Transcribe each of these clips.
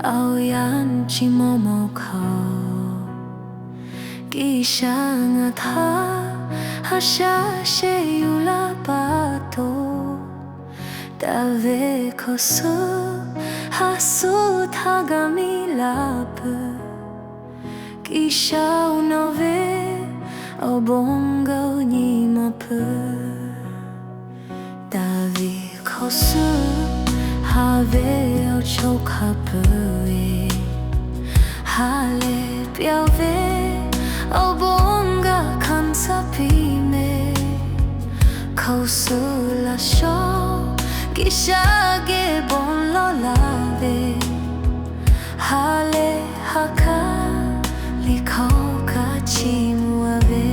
ao yan chi momo khao ki shang tha ha sha she yu la pa to ta ve ko su ha su tha ga mi la pe ki sha no ve au bongo ni ma pe ta ve ko su ha ve au chok ha pe ha le piao ve au bonga kan sa pi me khâu su la sho ki sha ge bon lo la ve ha le ha ka li khâu ka chi mu ve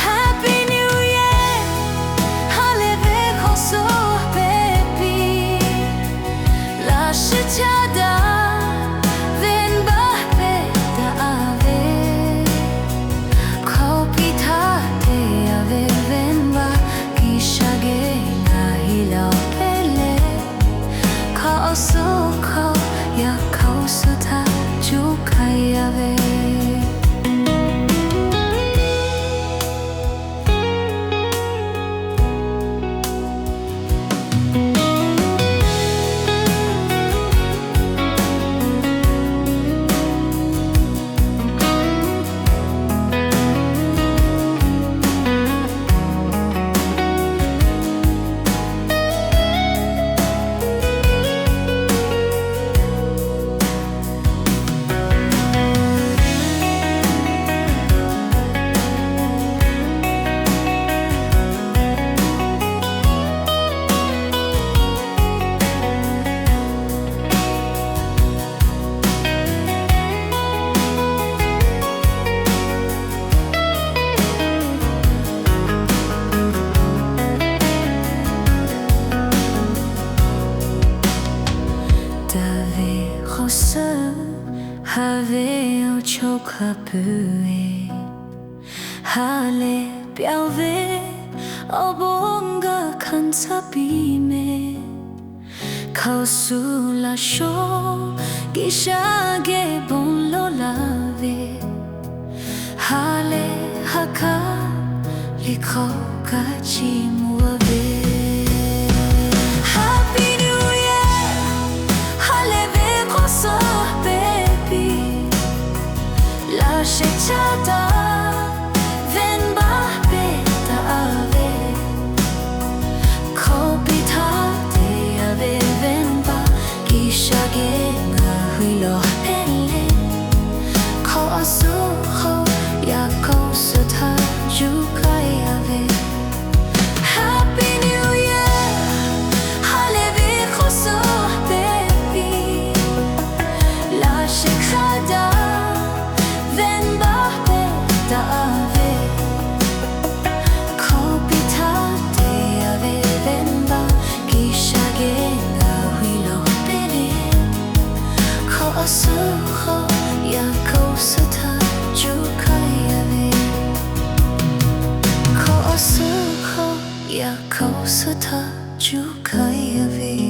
Happy New Year ha le ve khâu su baby la shi cha da ven ba pe da ave khâu pi tha te ave ven ba ki sha ge na hi la pe le khâu su khâu ya khâu su tha chu khai ave Have au chok ha pue ha le piao ve au bonga kan sa pi me khâu su la sho ki sha ge bon lo la ve ha le ha ka li khâu ka chi mu ve Happy New Year ha le ve ko so La she cha da ven ba pe ta ave ko pi tha te ave ven ba ki sha ge nga hui lo pe le ko asu ho ya ko su tha ju kai ave Happy New Year ha le ve ko so baby La she cha da da ave ko pi tha te ave ven ba ki sha ge nga hui lo pe le ko asu ho ya ko su tha ju kai ave ko asu ho ya ko su tha ju kai ave